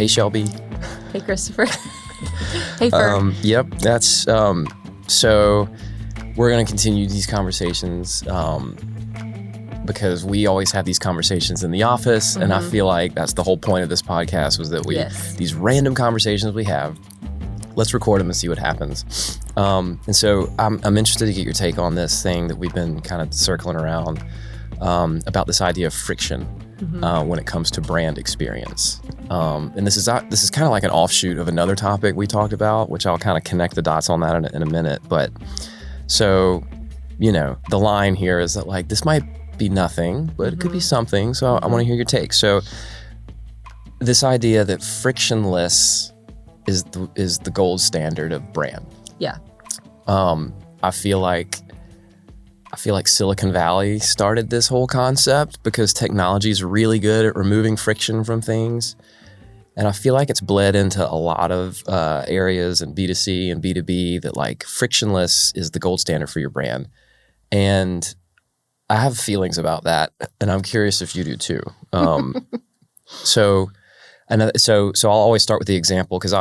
Hey, Shelby. Hey, Christopher. Hey, Fern. Yep, that's so we're going to continue these conversations because we always have these conversations in the office, and I feel like that's the whole point of this podcast was that these random conversations we have, let's record them and see what happens. And so I'm interested to get your take on this thing that we've been kind of circling around about this idea of friction when it comes to brand experience. And this is kind of like an offshoot of another topic we talked about, which I'll kind of connect the dots on that in a minute. But so, the line here is that like, this might be nothing, but it could be something. So I want to hear your take. So this idea that frictionless is the gold standard of brand. Yeah. I feel like Silicon Valley started this whole concept because technology is really good at removing friction from things. And I feel like it's bled into a lot of areas in B2C and B2B that like frictionless is the gold standard for your brand. And I have feelings about that, and I'm curious if you do too. So I'll always start with the example because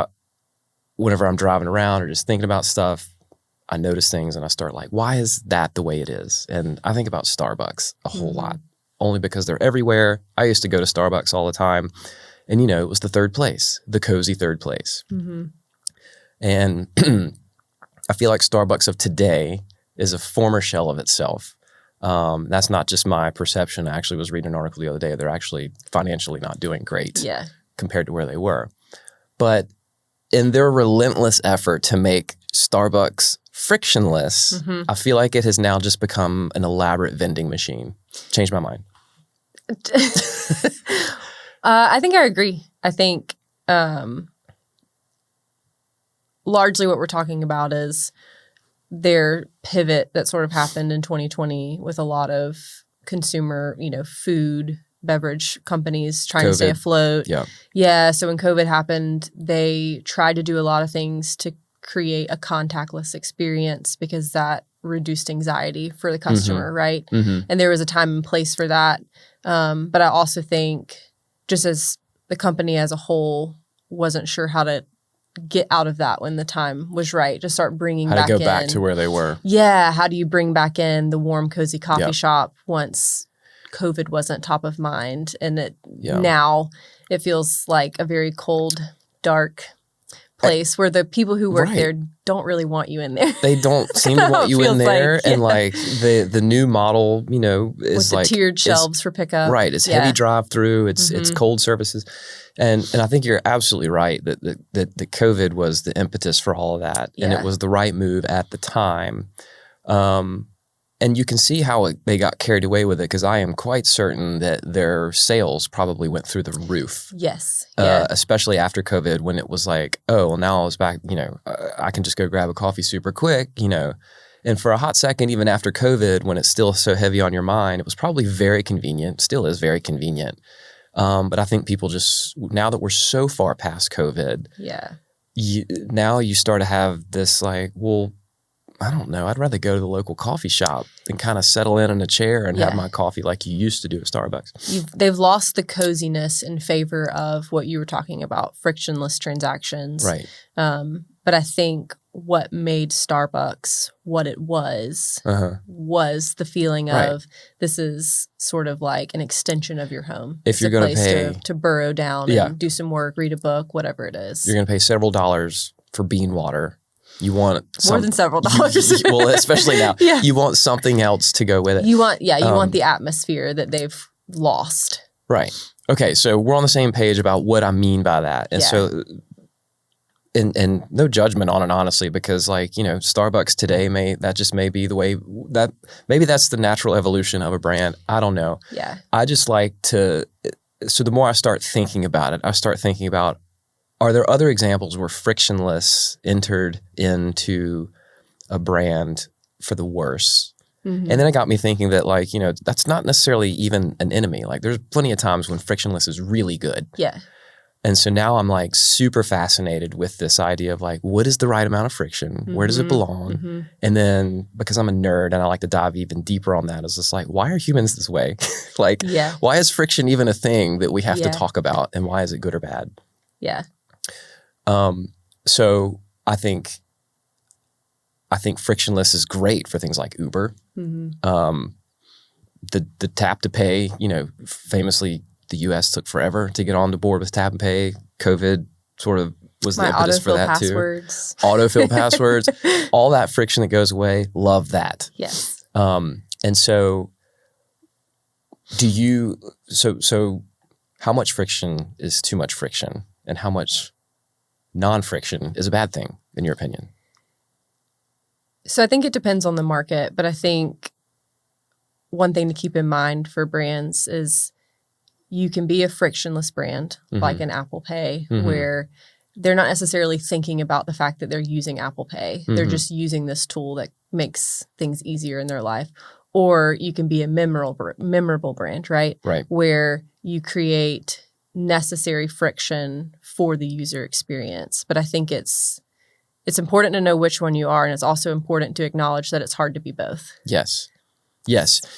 whenever I'm driving around or just thinking about stuff, I notice things and I start like, why is that the way it is? And I think about Starbucks a whole lot, only because they're everywhere. I used to go to Starbucks all the time, and it was the third place, the cozy third place. And I feel like Starbucks of today is a former shell of itself. That's not just my perception. I actually was reading an article the other day. They're actually financially not doing great compared to where they were. But in their relentless effort to make Starbucks frictionless, I feel like it has now just become an elaborate vending machine. Changed my mind. I think I agree. I think largely what we're talking about is their pivot that sort of happened in 2020 with a lot of consumer, food, beverage companies trying to stay afloat. Yeah. So when COVID happened, they tried to do a lot of things to create a contactless experience because that reduced anxiety for the customer, right? And there was a time and place for that. But I also think just as the company as a whole wasn't sure how to get out of that when the time was right, to start bringing back in. How to go back to where they were. Yeah. How do you bring back in the warm, cozy coffee shop once COVID wasn't top of mind? And now it feels like a very cold, dark place where the people who work there don't really want you in there. They don't seem to want you in there. And like the new model, is with the tiered shelves for pickup. Right. It's heavy drive-through. It's cold services. And I think you're absolutely right that COVID was the impetus for all of that. And it was the right move at the time. And you can see how they got carried away with it because I am quite certain that their sales probably went through the roof. Yes. Especially after COVID when it was like, oh, well, now I was back, I can just go grab a coffee super quick, And for a hot second, even after COVID, when it's still so heavy on your mind, it was probably very convenient, still is very convenient. But I think people just, now that we're so far past COVID, now you start to have this like, well, I don't know, I'd rather go to the local coffee shop and kind of settle in a chair and have my coffee like you used to do at Starbucks. They've lost the coziness in favor of what you were talking about, frictionless transactions. Right. But I think what made Starbucks what it was the feeling of this is sort of like an extension of your home. If you're going to pay to burrow down and do some work, read a book, whatever it is. You're going to pay several dollars for bean water. You want more than several dollars. Well, especially now, you want something else to go with it. You want the atmosphere that they've lost. Right. Okay. So we're on the same page about what I mean by that. And so, and no judgment on it, honestly, because like, Starbucks today may be the way that maybe that's the natural evolution of a brand. I don't know. Yeah. I just like to, so the more I start thinking about it, I start thinking about, are there other examples where frictionless entered into a brand for the worse? And then it got me thinking that like, that's not necessarily even an enemy. Like there's plenty of times when frictionless is really good. Yeah. And so now I'm like super fascinated with this idea of like, what is the right amount of friction? Where does it belong? And then because I'm a nerd and I like to dive even deeper on that, it's just like, why are humans this way? Like, why is friction even a thing that we have to talk about? And why is it good or bad? Yeah. So I think frictionless is great for things like Uber. Mm-hmm. The tap to pay, famously the U.S. took forever to get on the board with tap and pay. COVID sort of was the impetus for that passwords. too. Autofill passwords, all that friction that goes away. Love that. Yes. And so so how much friction is too much friction, and how much non-friction is a bad thing, in your opinion? So I think it depends on the market, but I think one thing to keep in mind for brands is you can be a frictionless brand, like an Apple Pay, where they're not necessarily thinking about the fact that they're using Apple Pay. They're just using this tool that makes things easier in their life. Or you can be a memorable brand, right? Right. Where you create necessary friction for the user experience. But I think it's important to know which one you are, and it's also important to acknowledge that it's hard to be both. Yes.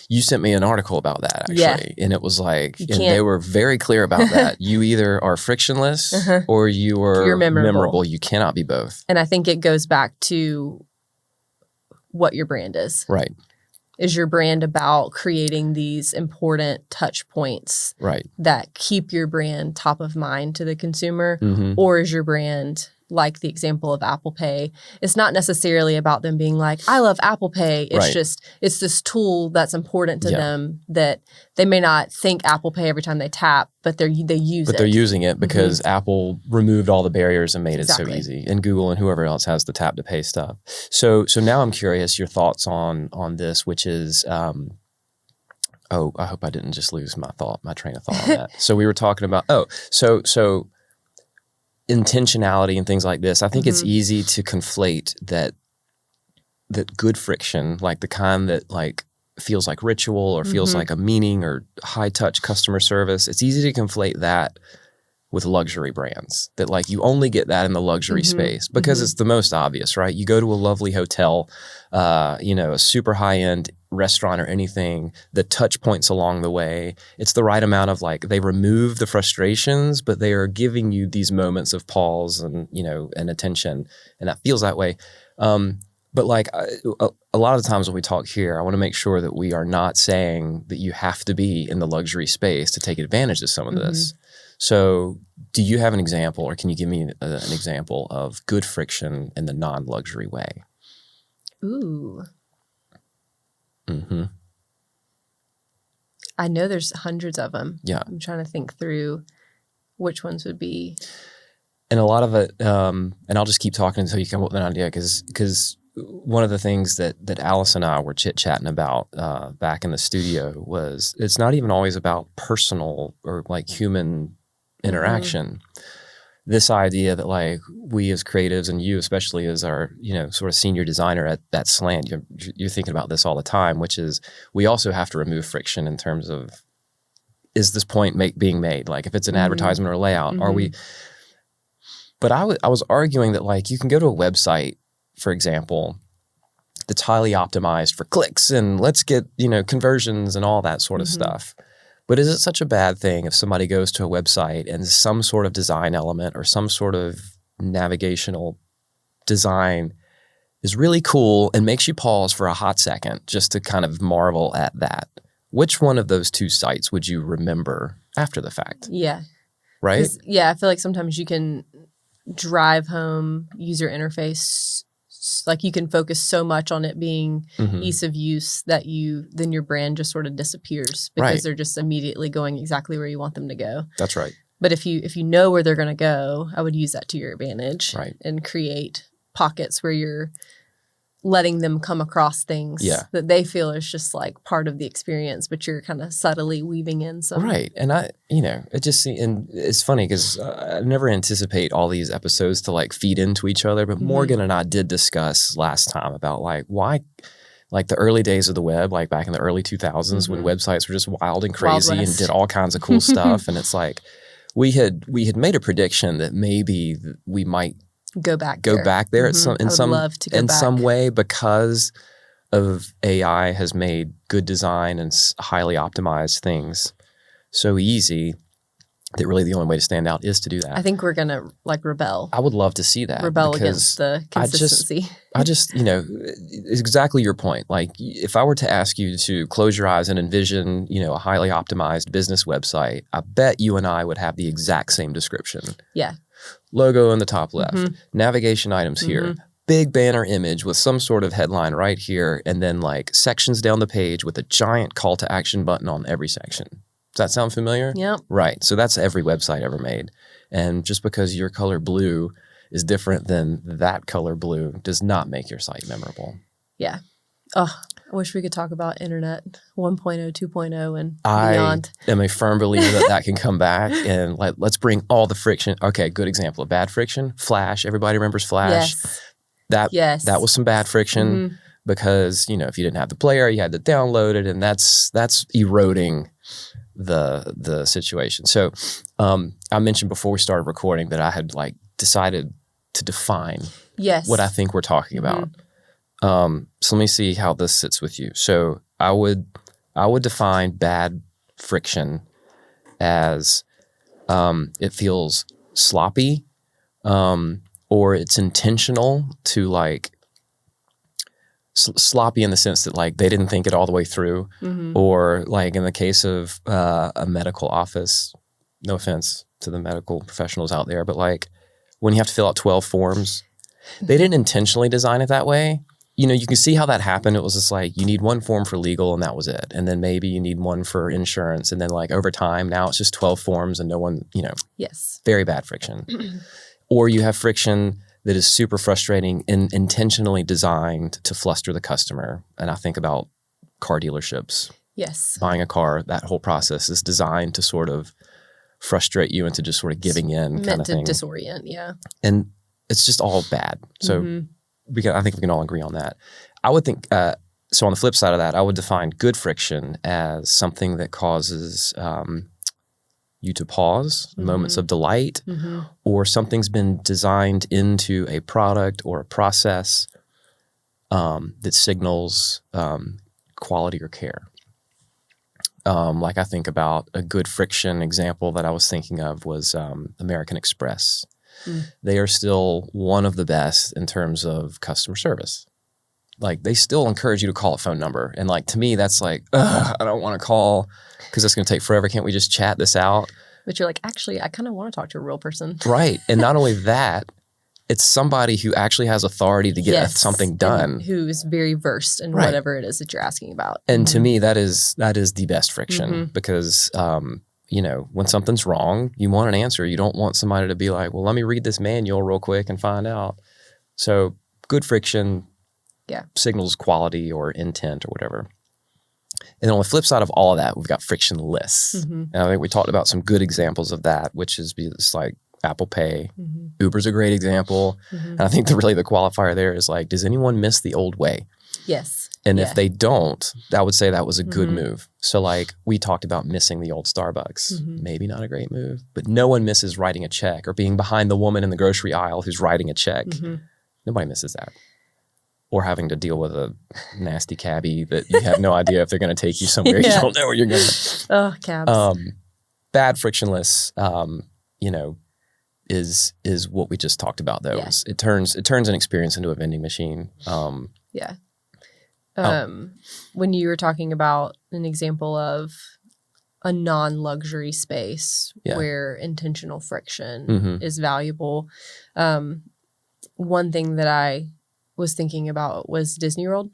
You sent me an article about that, actually. And it was like, and they were very clear about that. You either are frictionless or you're memorable. You cannot be both. And I think it goes back to what your brand is. Right. Is your brand about creating these important touch points that keep your brand top of mind to the consumer? Or is your brand, like the example of Apple Pay, it's not necessarily about them being like, I love Apple Pay. It's just, it's this tool that's important to them that they may not think Apple Pay every time they tap, but they use it. But they're using it because Apple removed all the barriers and made it so easy. And Google and whoever else has the tap to pay stuff. So now I'm curious your thoughts on this, which is, I hope I didn't just lose my train of thought on that. So we were talking about, so intentionality and things like this. I think it's easy to conflate that good friction, like the kind that like feels like ritual or feels like a meaning or high touch customer service. It's easy to conflate that with luxury brands, that like you only get that in the luxury space because it's the most obvious, right? You go to a lovely hotel, a super high end restaurant or anything, the touch points along the way, it's the right amount of like, they remove the frustrations, but they are giving you these moments of pause and, and attention. And that feels that way. But like a lot of the times when we talk here, I want to make sure that we are not saying that you have to be in the luxury space to take advantage of some of this. So do you have an example, or can you give me an example of good friction in the non-luxury way? Ooh. I know there's hundreds of them. Yeah. I'm trying to think through which ones would be. And a lot of it, and I'll just keep talking until you come up with an idea, because one of the things that Alice and I were chit-chatting about back in the studio was it's not even always about personal or like human interaction. This idea that like we as creatives, and you especially as our sort of senior designer at that Slant, you're thinking about this all the time, which is we also have to remove friction in terms of, is this point being made? Like if it's an advertisement or a layout, are we? But I was arguing that like you can go to a website, for example, that's highly optimized for clicks and let's get conversions and all that sort of stuff. But is it such a bad thing if somebody goes to a website and some sort of design element or some sort of navigational design is really cool and makes you pause for a hot second just to kind of marvel at that? Which one of those two sites would you remember after the fact? Yeah. Right? Yeah, I feel like sometimes you can drive home user interface, like you can focus so much on it being ease of use that then your brand just sort of disappears because they're just immediately going exactly where you want them to go. That's right. But if you know where they're going to go, I would use that to your advantage and create pockets where you're letting them come across things that they feel is just like part of the experience, but you're kind of subtly weaving in some. Right. And and it's funny because I never anticipate all these episodes to like feed into each other, but Morgan and I did discuss last time about like why, like the early days of the web, like back in the early 2000s when websites were just wild and crazy and did all kinds of cool stuff. And it's like, we had made a prediction that maybe we might go back there in some way because of AI has made good design and highly optimized things so easy. that really the only way to stand out is to do that. I think we're going to like rebel. I would love to see that. Rebel because against the consistency. I just, it's exactly your point. Like if I were to ask you to close your eyes and envision, a highly optimized business website, I bet you and I would have the exact same description. Yeah. Logo in the top left, navigation items here, big banner image with some sort of headline right here, and then like sections down the page with a giant call to action button on every section. Does that sound familiar? Yep. Right. So that's every website ever made. And just because your color blue is different than that color blue does not make your site memorable. Yeah. Oh, I wish we could talk about internet 1.0, 2.0 and beyond. I am a firm believer that can come back and let's bring all the friction. Okay, good example of bad friction. Flash. Everybody remembers Flash. Yes. That was some bad friction because, if you didn't have the player, you had to download it, and that's eroding the situation. So I mentioned before we started recording that I had decided to define what I think we're talking about. So let me see how this sits with you. So I would define bad friction as it feels sloppy, or it's intentional to sloppy in the sense that they didn't think it all the way through, or in the case of a medical office, no offense to the medical professionals out there, but when you have to fill out 12 forms, they didn't intentionally design it that way. You can see how that happened. It was just you need one form for legal and that was it. And then maybe you need one for insurance. And then over time, now it's just 12 forms and no one, Yes. Very bad friction. Or you have friction that is super frustrating and intentionally designed to fluster the customer. And I think about car dealerships. Yes. Buying a car, that whole process is designed to sort of frustrate you into just sort of giving in kind of thing. Meant to disorient, yeah. And it's just all bad. So I think we can all agree on that. I would think, so on the flip side of that, I would define good friction as something that causes you to pause, moments of delight, or something's been designed into a product or a process that signals quality or care. I think about a good friction example that I was thinking of was American Express. They are still one of the best in terms of customer service. They still encourage you to call a phone number. And to me, that's I don't want to call because it's going to take forever. Can't we just chat this out? But you're actually, I kind of want to talk to a real person. Right. And not only that, it's somebody who actually has authority to get something done. Who is very versed in whatever it is that you're asking about. And to me, that is the best friction because when something's wrong, you want an answer. You don't want somebody to be well, let me read this manual real quick and find out. So good friction signals quality or intent or whatever. And on the flip side of all of that, we've got frictionless. And I think we talked about some good examples of that, which is Apple Pay. Uber's a great example. And I think the qualifier there is does anyone miss the old way? Yes. And if they don't, I would say that was a good move. So we talked about missing the old Starbucks. Maybe not a great move, but no one misses writing a check or being behind the woman in the grocery aisle who's writing a check. Nobody misses that. Or having to deal with a nasty cabbie that you have no idea if they're going to take you somewhere. You don't know where you're going. Oh, cabs. Bad frictionless, is what we just talked about. Though it turns an experience into a vending machine. When you were talking about an example of a non-luxury space where intentional friction is valuable, one thing that I was thinking about was Disney World.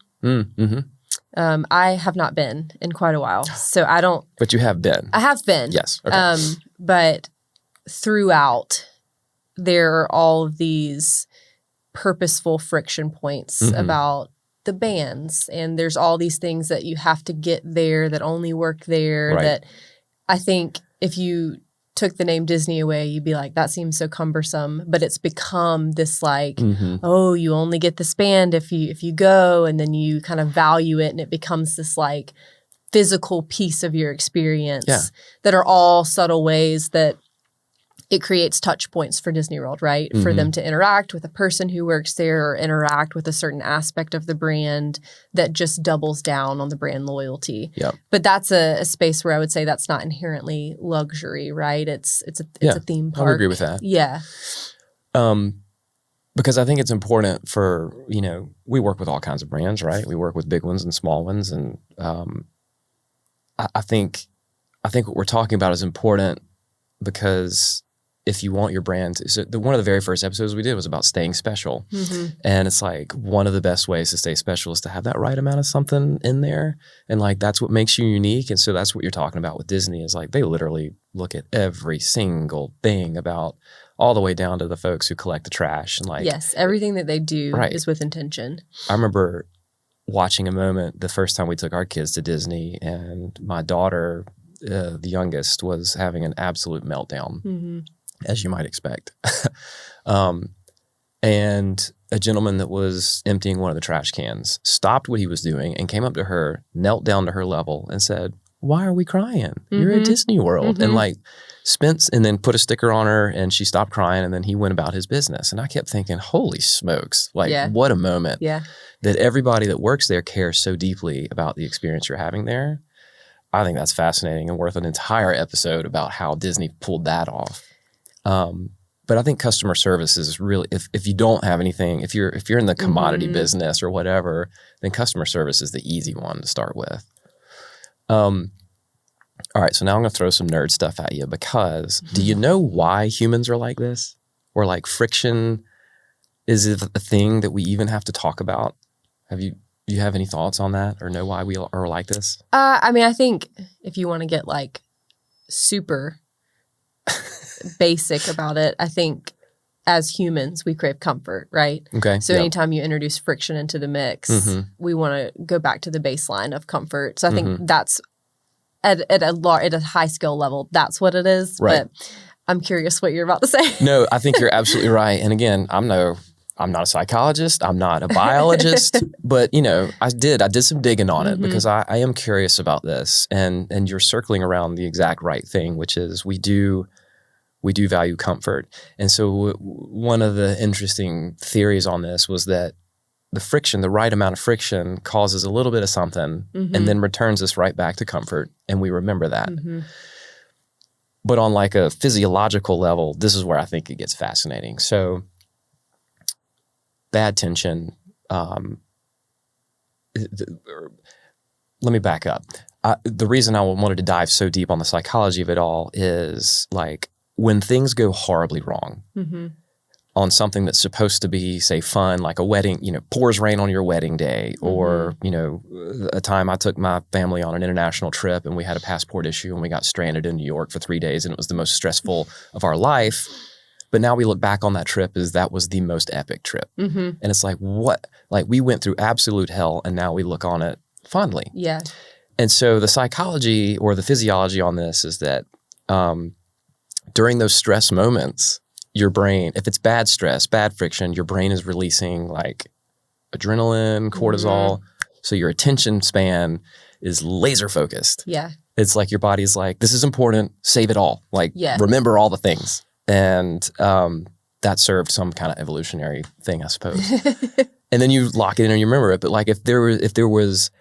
I have not been in quite a while, so I don't. But you have been. I have been. Yes. Okay. But throughout, there are all of these purposeful friction points about the bands, and there's all these things that you have to get there that only work there. Right. That I think if you took the name Disney away, you'd be that seems so cumbersome. But it's become this oh, you only get this band if you go, and then you kind of value it, and it becomes this physical piece of your experience that are all subtle ways that it creates touch points for Disney World, right? For them to interact with a person who works there or interact with a certain aspect of the brand that just doubles down on the brand loyalty. Yep. But that's a space where I would say that's not inherently luxury, right? It's a theme park. I would agree with that. Yeah. Because I think it's important for, we work with all kinds of brands, right? We work with big ones and small ones. And I think what we're talking about is important because if you want your brand to, so one of the very first episodes we did was about staying special. And it's like one of the best ways to stay special is to have that right amount of something in there. And like, that's what makes you unique. And so that's what you're talking about with Disney is like, they literally look at every single thing about all the way down to the folks who collect the trash. And like, yes, everything that they do is with intention. I remember watching a moment the first time we took our kids to Disney and my daughter, the youngest, was having an absolute meltdown. As you might expect. And a gentleman that was emptying one of the trash cans stopped what he was doing and came up to her, knelt down to her level and said, "Why are we crying? You're at Disney World." And like and then put a sticker on her and she stopped crying and then he went about his business. And I kept thinking, holy smokes, like what a moment that everybody that works there cares so deeply about the experience you're having there. I think that's fascinating and worth an entire episode about how Disney pulled that off. But I think customer service is really, if you don't have anything, if you're in the commodity business or whatever, then customer service is the easy one to start with. All right, so now I'm going to throw some nerd stuff at you because do you know why humans are like this? Or like friction, is it a thing that we even have to talk about? Do you have any thoughts on that or know why we are like this? I mean, I think if you want to get like super basic about it, I think as humans we crave comfort, right? Okay. So anytime you introduce friction into the mix, we want to go back to the baseline of comfort. So I think that's at a high skill level, that's what it is. Right. But I'm curious what you're about to say. No, I think you're absolutely right. And again, I'm not a psychologist. I'm not a biologist, but I did some digging on it because I am curious about this and you're circling around the exact right thing, which is we do value comfort. And so one of the interesting theories on this was that the right amount of friction causes a little bit of something and then returns us right back to comfort. And we remember that. But on like a physiological level, this is where I think it gets fascinating. So bad tension, let me back up. The reason I wanted to dive so deep on the psychology of it all is like, when things go horribly wrong on something that's supposed to be, say, fun, like a wedding, pours rain on your wedding day, or, a time I took my family on an international trip and we had a passport issue and we got stranded in New York for 3 days and it was the most stressful of our life. But now we look back on that trip as that was the most epic trip. And it's like, what? Like we went through absolute hell and now we look on it fondly. Yeah. And so the psychology or the physiology on this is that, during those stress moments, your brain, if it's bad stress, bad friction, your brain is releasing like adrenaline, cortisol. So your attention span is laser focused. Yeah. It's like your body's like, this is important, save it all. Like, remember all the things. And that served some kind of evolutionary thing, I suppose. And then you lock it in and you remember it. But like if there was,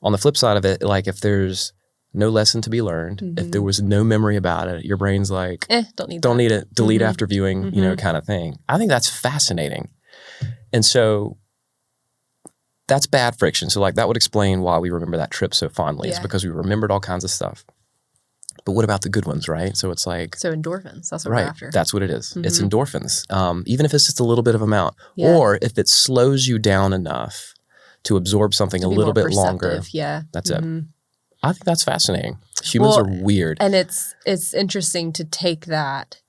on the flip side of it, like if there's no lesson to be learned, if there was no memory about it, your brain's like, don't need it, delete after viewing, kind of thing. I think that's fascinating. And so that's bad friction. So like that would explain why we remember that trip so fondly. It's because we remembered all kinds of stuff. But what about the good ones, right? So it's like... So endorphins, that's what we're after. That's what it is. It's endorphins. Even if it's just a little bit of amount. Or if it slows you down enough to absorb something a little bit longer. Yeah. That's it. I think that's fascinating. Humans are weird. And it's interesting to take that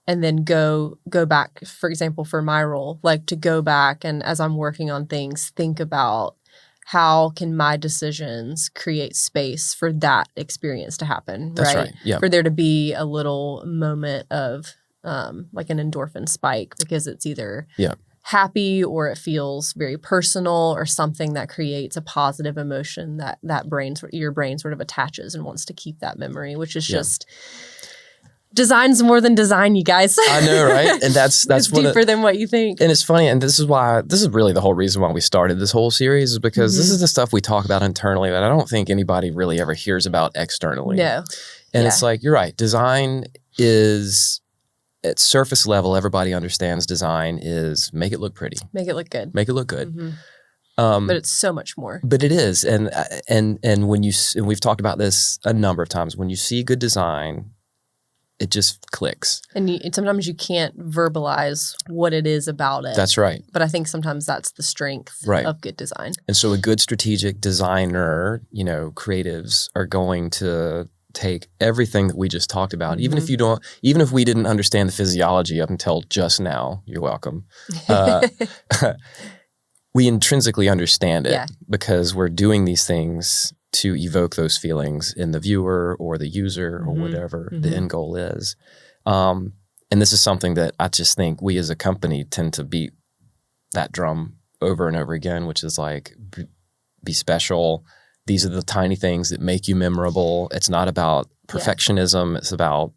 and then go back, for example, for my role, like to go back and as I'm working on things, think about how can my decisions create space for that experience to happen, That's right. Yeah. For there to be a little moment of like an endorphin spike because it's either happy or it feels very personal or something that creates a positive emotion that your brain sort of attaches and wants to keep that memory, which is just Design's more than design, you guys. I know, right? And that's it's deeper than what you think. And it's funny, and this is really the whole reason why we started this whole series, is because this is the stuff we talk about internally that I don't think anybody really ever hears about externally. No. And it's like, you're right. Design is, at surface level, everybody understands design is make it look pretty. Make it look good. Make it look good. But it's so much more. But it is. And when and we've talked about this a number of times, when you see good design, it just clicks. And sometimes you can't verbalize what it is about it. That's right. But I think sometimes that's the strength of good design. And so a good strategic designer, creatives are going to take everything that we just talked about, even if we didn't understand the physiology up until just now, you're welcome. We intrinsically understand it because we're doing these things to evoke those feelings in the viewer or the user or whatever the end goal is. And this is something that I just think we as a company tend to beat that drum over and over again, which is like, be special. These are the tiny things that make you memorable. It's not about perfectionism. It's about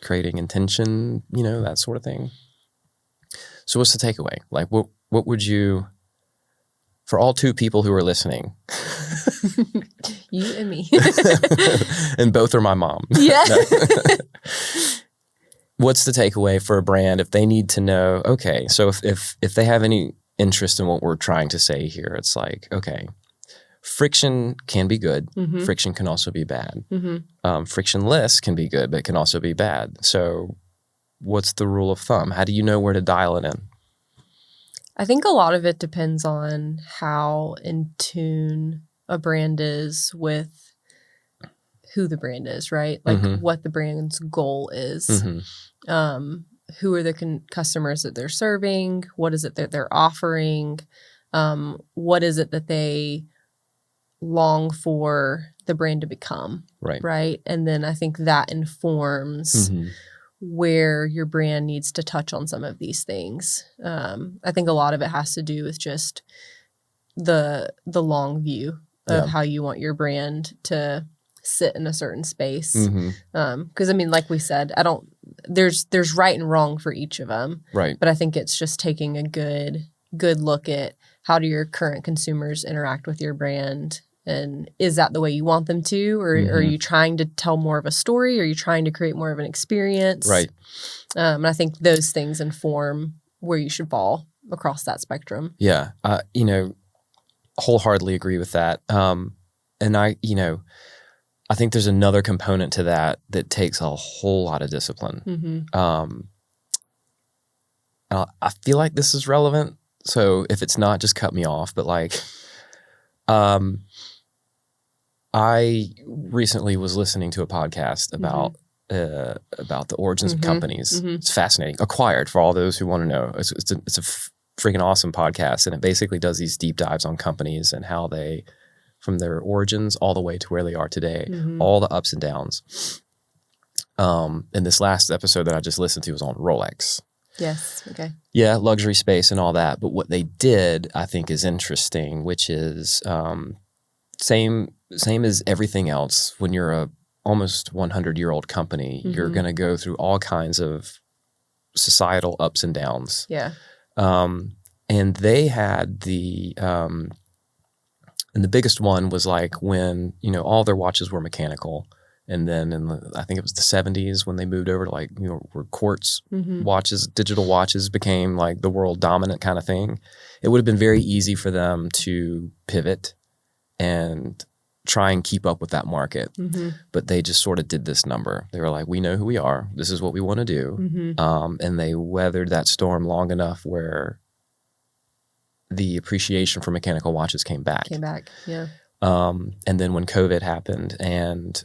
creating intention, that sort of thing. So what's the takeaway? Like, what would you, for all two people who are listening, you and me, and both are my mom. Yeah. What's the takeaway for a brand if they need to know, okay, so if they have any interest in what we're trying to say here, it's like, okay, friction can be good. Friction can also be bad. Frictionless can be good, but it can also be bad. So what's the rule of thumb? How do you know where to dial it in? I think a lot of it depends on how in tune a brand is with who the brand is, right? Like what the brand's goal is. Who are the customers that they're serving? What is it that they're offering? What is it that they long for the brand to become? Right? And then I think that informs where your brand needs to touch on some of these things. I think a lot of it has to do with just the long view of how you want your brand to sit in a certain space. Because like we said, there's right and wrong for each of them. Right. But I think it's just taking a good look at how do your current consumers interact with your brand. And is that the way you want them to? Or are you trying to tell more of a story? Or are you trying to create more of an experience? Right. And I think those things inform where you should fall across that spectrum. Yeah. Wholeheartedly agree with that. And I think there's another component to that takes a whole lot of discipline. I feel like this is relevant. So if it's not, just cut me off. But I recently was listening to a podcast about the origins of companies. It's fascinating. Acquired, for all those who want to know. It's a freaking awesome podcast, and it basically does these deep dives on companies and how they, from their origins all the way to where they are today, all the ups and downs. And this last episode that I just listened to was on Rolex. Yes. Okay. Yeah, luxury space and all that. But what they did, I think, is interesting, which is same as everything else. When you're a almost 100-year-old company, you're going to go through all kinds of societal ups and downs. Yeah. And they had and the biggest one was like when, all their watches were mechanical. And then I think it was the 70s when they moved over to where quartz watches, digital watches became like the world dominant kind of thing. It would have been very easy for them to pivot and try and keep up with that market. But they just sort of did this number. They were like, we know who we are. This is what we want to do. And they weathered that storm long enough where the appreciation for mechanical watches came back. Yeah. And then when COVID happened and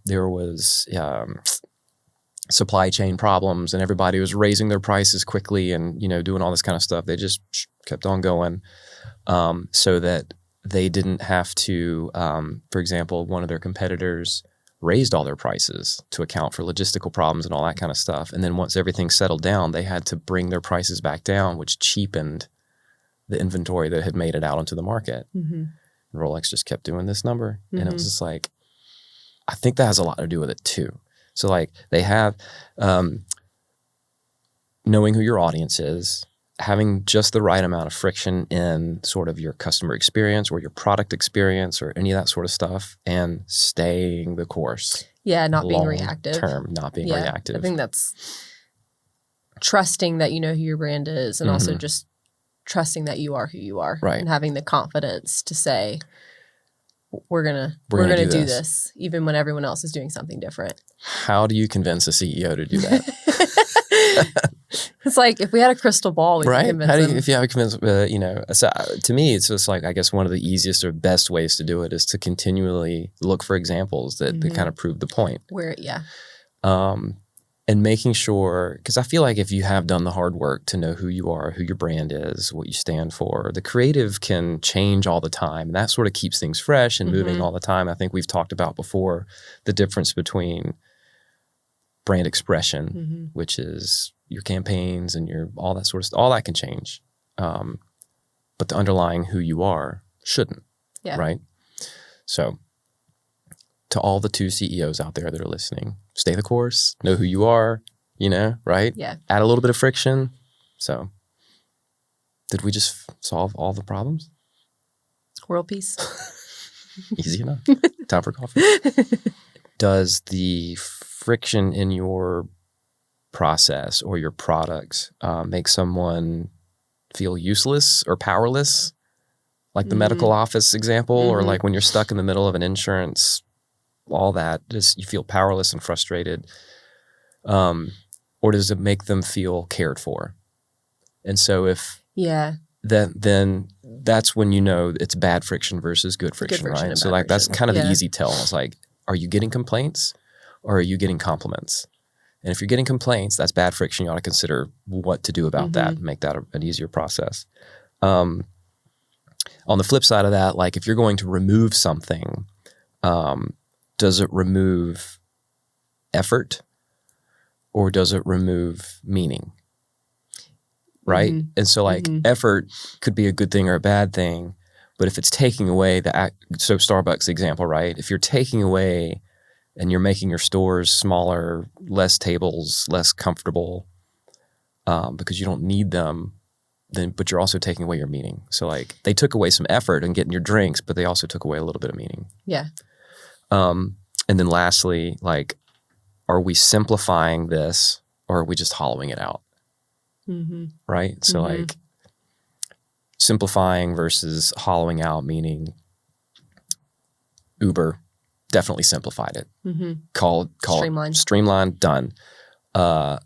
there was supply chain problems and everybody was raising their prices quickly and, doing all this kind of stuff, they just kept on going so that they didn't have to, for example, one of their competitors raised all their prices to account for logistical problems and all that kind of stuff. And then once everything settled down, they had to bring their prices back down, which cheapened the inventory that had made it out into the market. And Rolex just kept doing this number. And it was just like, I think that has a lot to do with it too. So like they have knowing who your audience is, having just the right amount of friction in sort of your customer experience or your product experience or any of that sort of stuff, and staying the course. Yeah, not being reactive. Term, not being reactive. I think that's trusting that you know who your brand is, and also just trusting that you are who you are, right? And having the confidence to say, we're gonna do this, even when everyone else is doing something different. How do you convince a CEO to do that? It's like if we had a crystal ball, we could convince them. If you have a convince, so to me, it's just like, I guess one of the easiest or best ways to do it is to continually look for examples that kind of prove the point. And making sure, because I feel like if you have done the hard work to know who you are, who your brand is, what you stand for, the creative can change all the time. And that sort of keeps things fresh and moving all the time. I think we've talked about before the difference between brand expression, which is your campaigns and your all that sort of stuff. All that can change. But the underlying who you are shouldn't, right? So to all the 2 CEOs out there that are listening, stay the course, know who you are, right? Yeah. Add a little bit of friction. So did we just solve all the problems? World peace. Easy enough. Time for coffee. Does the friction in your process or your product make someone feel useless or powerless? Like the medical office example, or like when you're stuck in the middle of an insurance, all that, just you feel powerless and frustrated. Or does it make them feel cared for? And so if then that's when you know it's bad friction versus good friction, right? So like that's kind of the easy tell. It's like, are you getting complaints or are you getting compliments? And if you're getting complaints, that's bad friction. You ought to consider what to do about that and make that an easier process. On the flip side of that, like if you're going to remove something, does it remove effort or does it remove meaning? Right? And so like effort could be a good thing or a bad thing, but if it's taking away so Starbucks example, right? If you're taking away and you're making your stores smaller, less tables, less comfortable, because you don't need them, but you're also taking away your meaning. So like they took away some effort in getting your drinks, but they also took away a little bit of meaning. Yeah. And then lastly, like, are we simplifying this or are we just hollowing it out? Right? So like simplifying versus hollowing out, meaning Uber definitely simplified it. Call streamlined, done. I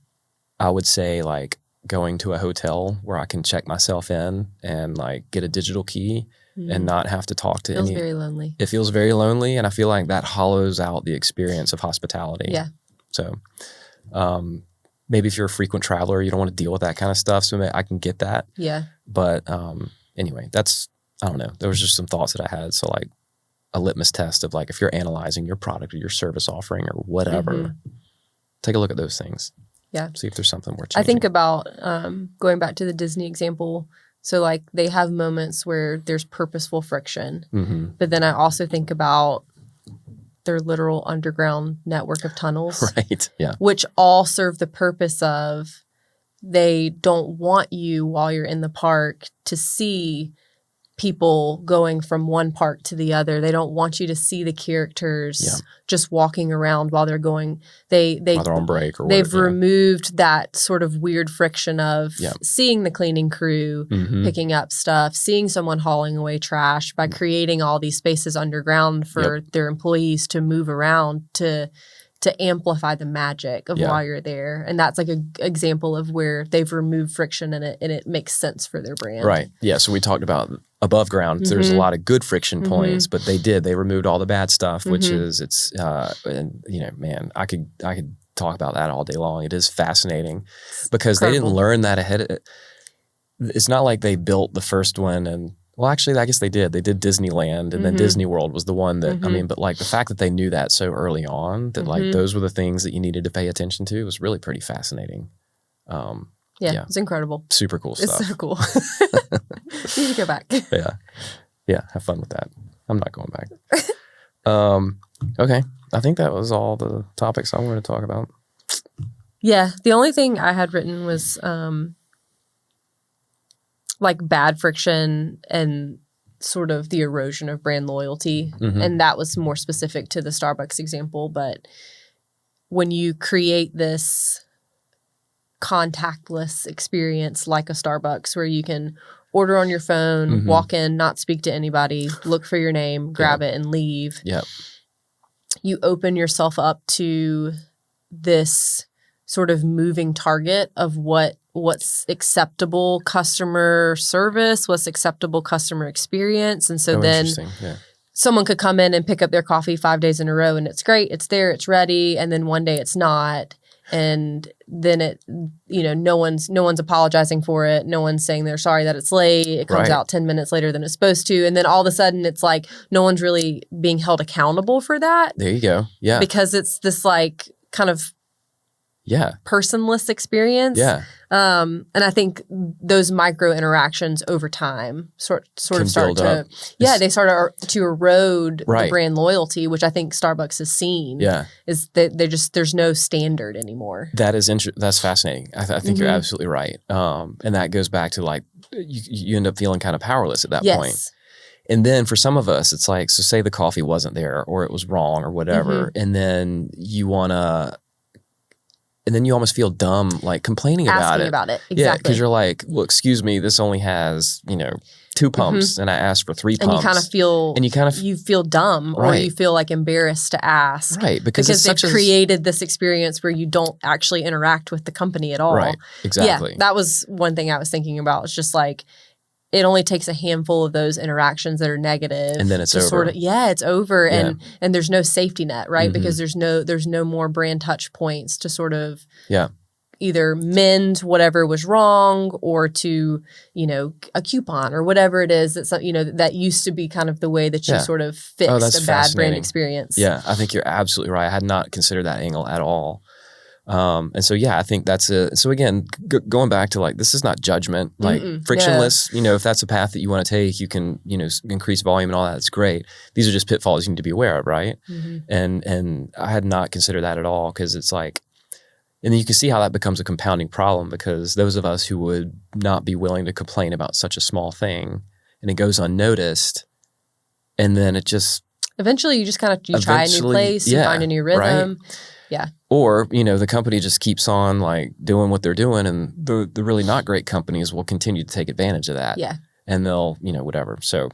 would say like going to a hotel where I can check myself in and like get a digital key and not have to talk to It feels very lonely. It feels very lonely, and I feel like that hollows out the experience of hospitality. Yeah. So maybe if you're a frequent traveler, you don't want to deal with that kind of stuff. So I can get that. Yeah. But anyway, I don't know. There was just some thoughts that I had. So like a litmus test of like if you're analyzing your product or your service offering or whatever, take a look at those things. Yeah. See if there's something worth changing. I think about going back to the Disney example. So like they have moments where there's purposeful friction, but then I also think about their literal underground network of tunnels, right? Yeah, which all serve the purpose of they don't want you while you're in the park to see people going from one park to the other. They don't want you to see the characters just walking around while they're going. While they're on break or whatever. They've removed that sort of weird friction of seeing the cleaning crew picking up stuff, seeing someone hauling away trash by creating all these spaces underground for their employees to move around to amplify the magic of why you're there. And that's like an example of where they've removed friction and it makes sense for their brand. Right. Yeah. So we talked about above ground. There's a lot of good friction points, but they removed all the bad stuff, which is and man, I could talk about that all day long. It is fascinating because they didn't learn that ahead. It's not like they built the first one and well, actually, I guess they did. They did Disneyland, and then Disney World was the one that, I mean, but like the fact that they knew that so early on, that like those were the things that you needed to pay attention to was really pretty fascinating. It's incredible. Super cool stuff. It's so cool. You need to go back. Yeah. Have fun with that. I'm not going back. Okay. I think that was all the topics I wanted to talk about. Yeah. The only thing I had written was like bad friction and sort of the erosion of brand loyalty. Mm-hmm. And that was more specific to the Starbucks example. But when you create this contactless experience like a Starbucks where you can order on your phone, Mm-hmm. walk in, not speak to anybody, look for your name, grab it and leave. Yep. You open yourself up to this sort of moving target of what's acceptable customer service, what's acceptable customer experience. And so then someone could come in and pick up their coffee 5 days in a row and it's great, it's there, it's ready, and then one day it's not. And then it, no one's apologizing for it. No one's saying they're sorry that it's late. It comes out 10 minutes later than it's supposed to. And then all of a sudden it's like no one's really being held accountable for that. There you go. Yeah. Because it's this like kind of personless experience. Yeah. And I think those micro interactions over time sort of start to they start to erode the brand loyalty, which I think Starbucks has seen. Yeah. Is that there's no standard anymore. That is that's fascinating. I think you're absolutely right. And that goes back to like you end up feeling kind of powerless at that point. And then for some of us, it's like, so say the coffee wasn't there or it was wrong or whatever, and then you want to. And then you almost feel dumb, like complaining about it. Exactly. Yeah, because you're like, well, excuse me, this only has, 2 pumps, and I asked for 3 pumps. And you kind of you feel dumb, or you feel like embarrassed to ask, right? Because they've created this experience where you don't actually interact with the company at all. Right. Exactly. Yeah, that was one thing I was thinking about. It's just like, it only takes a handful of those interactions that are negative, and then it's over. It's over, and there's no safety net, right? Because there's no more brand touch points to sort of either mend whatever was wrong, or to a coupon or whatever it is that's that used to be kind of the way that you sort of fixed a bad brand experience. Yeah, I think you're absolutely right. I had not considered that angle at all. And so, I think that's so again, going back to like, this is not judgment, like frictionless, if that's a path that you want to take, you can, increase volume and all that. That's great. These are just pitfalls you need to be aware of. Right. And I had not considered that at all. Cause it's like, and then you can see how that becomes a compounding problem, because those of us who would not be willing to complain about such a small thing and it goes unnoticed, and then it just, eventually you just kind of, try a new place, you find a new rhythm. Right? Yeah. Or, the company just keeps on like doing what they're doing, and the really not great companies will continue to take advantage of that. Yeah. And they'll, whatever. So.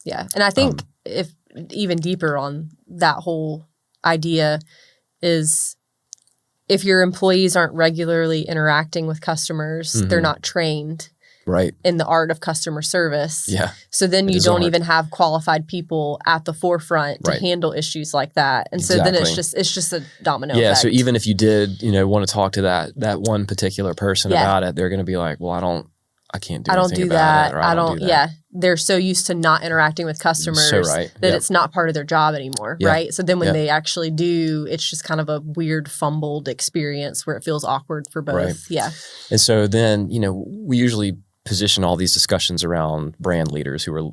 Yeah. And I think if even deeper on that whole idea is, if your employees aren't regularly interacting with customers, they're not trained in the art of customer service. Yeah. So then you don't even have qualified people at the forefront to handle issues like that. And so then it's just a domino effect. So even if you did, want to talk to that one particular person about it, they're going to be like, well, I can't do anything about it. Or I don't do that. Yeah. They're so used to not interacting with customers that it's not part of their job anymore. Right. So then when they actually do, it's just kind of a weird fumbled experience where it feels awkward for both. Right. Yeah. And so then, we usually position all these discussions around brand leaders who are,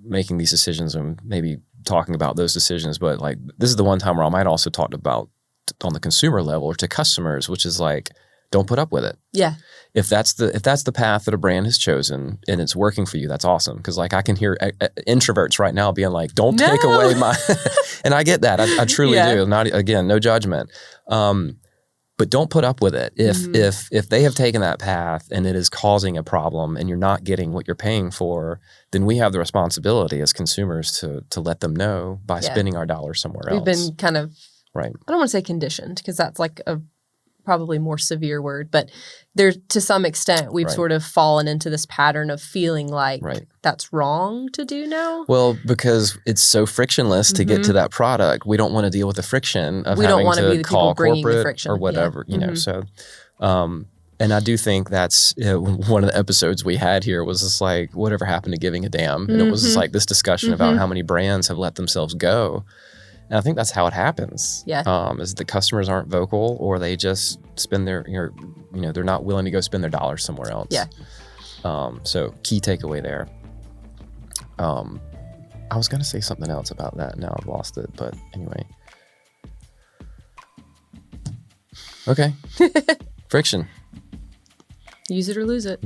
making these decisions and maybe talking about those decisions. But like, this is the one time where I might also talk about on the consumer level or to customers, which is like, don't put up with it. Yeah. If that's the path that a brand has chosen and it's working for you, that's awesome. Because like, I can hear introverts right now being like, don't take away my, and I get that. I truly do. Not, again, no judgment. But don't put up with it. If they have taken that path and it is causing a problem and you're not getting what you're paying for, then we have the responsibility as consumers to let them know by spending our dollars somewhere else. We've been kind of, I don't want to say conditioned, because that's like a probably more severe word, but there, to some extent, we've sort of fallen into this pattern of feeling like that's wrong to do now. Well, because it's so frictionless to get to that product, we don't want to deal with the friction of having to be the call corporate or whatever, you know. So, and I do think that's one of the episodes we had here was just like, whatever happened to giving a damn? And it was just like this discussion about how many brands have let themselves go. And I think that's how it happens. Yeah. Is the customers aren't vocal, or they just spend their, they're not willing to go spend their dollars somewhere else. Yeah. So key takeaway there. I was going to say something else about that. Now I've lost it. But anyway, Okay. Friction. Use it or lose it.